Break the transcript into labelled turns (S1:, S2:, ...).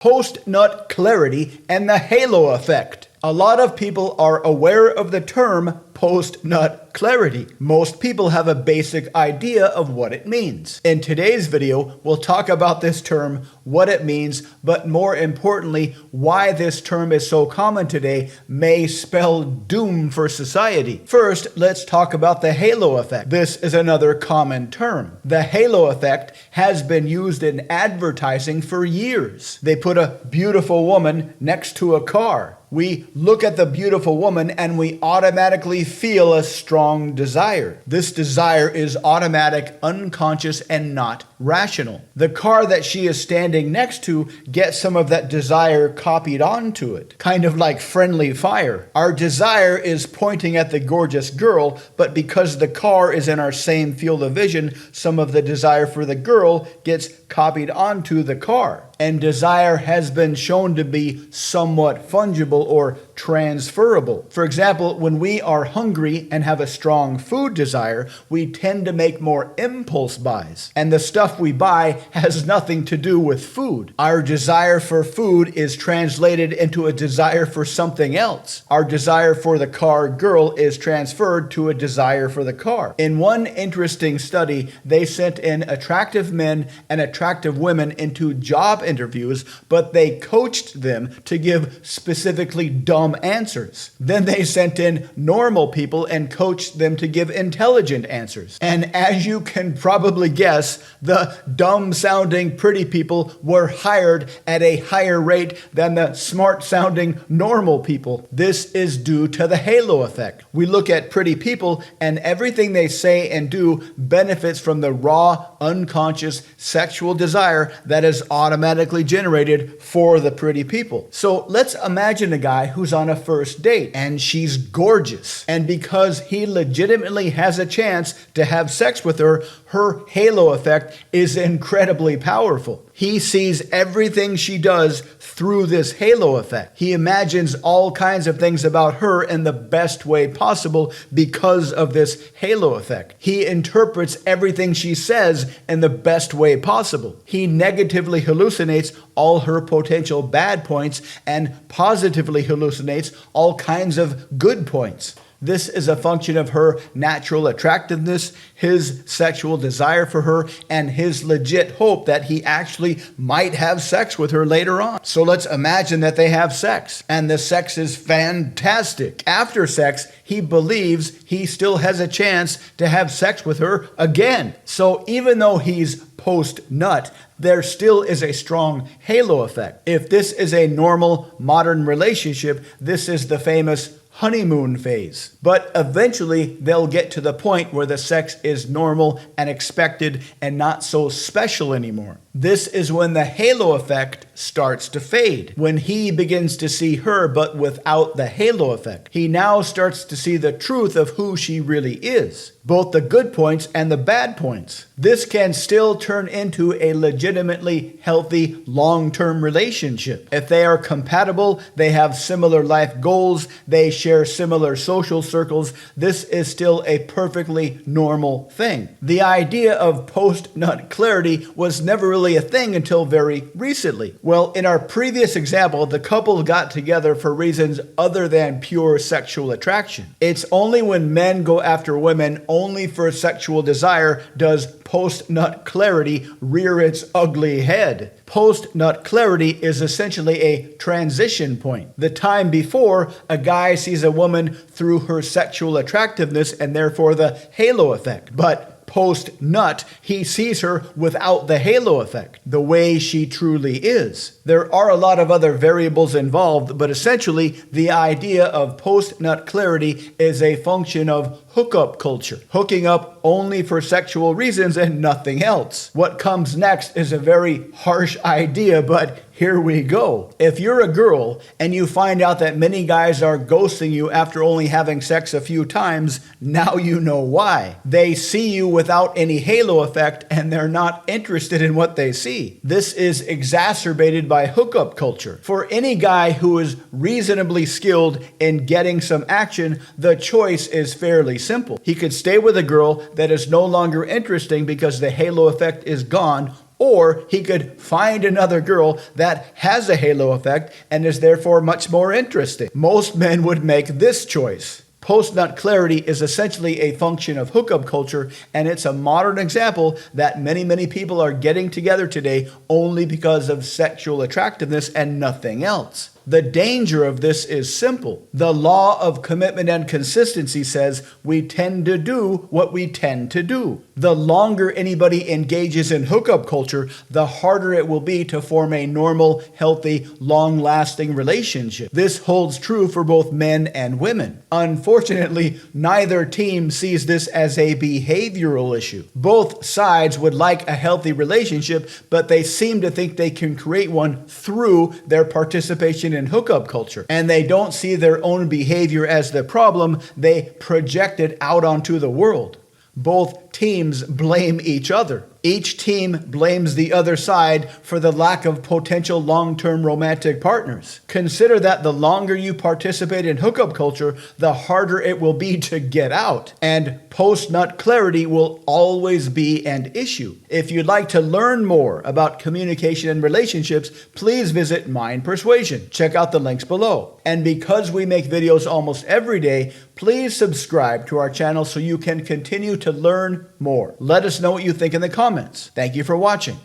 S1: Post-nut clarity and the halo effect. A lot of people are aware of the term post-nut clarity. Most people have a basic idea of what it means. In today's video, we'll talk about this term, what it means, but more importantly, why this term is so common today may spell doom for society. First, let's talk about the halo effect. This is another common term. The halo effect has been used in advertising for years. They put a beautiful woman next to a car. We look at the beautiful woman and we automatically feel a strong desire. This desire is automatic, unconscious, and not rational. The car that she is standing next to gets some of that desire copied onto it, kind of like friendly fire. Our desire is pointing at the gorgeous girl, but because the car is in our same field of vision, some of the desire for the girl gets copied onto the car. And desire has been shown to be somewhat fungible or transferable. For example, when we are hungry and have a strong food desire, we tend to make more impulse buys. And the stuff we buy has nothing to do with food. Our desire for food is translated into a desire for something else. Our desire for the car girl is transferred to a desire for the car. In one interesting study, they sent in attractive men and attractive women into job interviews, but they coached them to give specifically dumb answers. Then they sent in normal people and coached them to give intelligent answers. And as you can probably guess, the dumb-sounding pretty people were hired at a higher rate than the smart-sounding normal people. This is due to the halo effect. We look at pretty people and everything they say and do benefits from the raw, unconscious sexual desire that is automatically generated for the pretty people. So let's imagine a guy who's on a first date and she's gorgeous. And because he legitimately has a chance to have sex with her, her halo effect is incredibly powerful. He sees everything she does through this halo effect. He imagines all kinds of things about her in the best way possible because of this halo effect. He interprets everything she says in the best way possible. He negatively hallucinates all her potential bad points and positively hallucinates all kinds of good points. This is a function of her natural attractiveness, his sexual desire for her, and his legit hope that he actually might have sex with her later on. So let's imagine that they have sex, and the sex is fantastic. After sex, he believes he still has a chance to have sex with her again. So even though he's post-nut, there still is a strong halo effect. If this is a normal modern relationship, this is the famous honeymoon phase. But eventually they'll get to the point where the sex is normal and expected and not so special anymore. This is when the halo effect starts to fade. When he begins to see her but without the halo effect. He now starts to see the truth of who she really is, both the good points and the bad points. This can still turn into a legitimately healthy long-term relationship. If they are compatible, they have similar life goals, they share similar social circles, this is still a perfectly normal thing. The idea of post-nut clarity was never really a thing until very recently. Well, in our previous example, the couple got together for reasons other than pure sexual attraction. It's only when men go after women only for sexual desire does post-nut clarity rear its ugly head. Post-nut clarity is essentially a transition point. The time before, a guy sees a woman through her sexual attractiveness and therefore the halo effect. But post-nut, he sees her without the halo effect, the way she truly is. There are a lot of other variables involved, but essentially the idea of post-nut clarity is a function of hookup culture. Hooking up only for sexual reasons and nothing else. What comes next is a very harsh idea, but here we go. If you're a girl and you find out that many guys are ghosting you after only having sex a few times, now you know why. They see you without any halo effect and they're not interested in what they see. This is exacerbated by hookup culture. For any guy who is reasonably skilled in getting some action, the choice is fairly simple. He could stay with a girl that is no longer interesting because the halo effect is gone, Or he could find another girl that has a halo effect and is therefore much more interesting. Most men would make this choice. Post-nut clarity is essentially a function of hookup culture, and it's a modern example that many people are getting together today only because of sexual attractiveness and nothing else. The danger of this is simple. The law of commitment and consistency says we tend to do what we tend to do. The longer anybody engages in hookup culture, the harder it will be to form a normal, healthy, long-lasting relationship. This holds true for both men and women. Unfortunately, neither team sees this as a behavioral issue. Both sides would like a healthy relationship, but they seem to think they can create one through their participation in hookup culture. And they don't see their own behavior as the problem, they project it out onto the world. Both teams blame each other. Each team blames the other side for the lack of potential long-term romantic partners. Consider that the longer you participate in hookup culture, the harder it will be to get out. And post-nut clarity will always be an issue. If you'd like to learn more about communication and relationships, please visit Mind Persuasion. Check out the links below. And because we make videos almost every day, please subscribe to our channel so you can continue to learn more. Let us know what you think in the comments. Thank you for watching.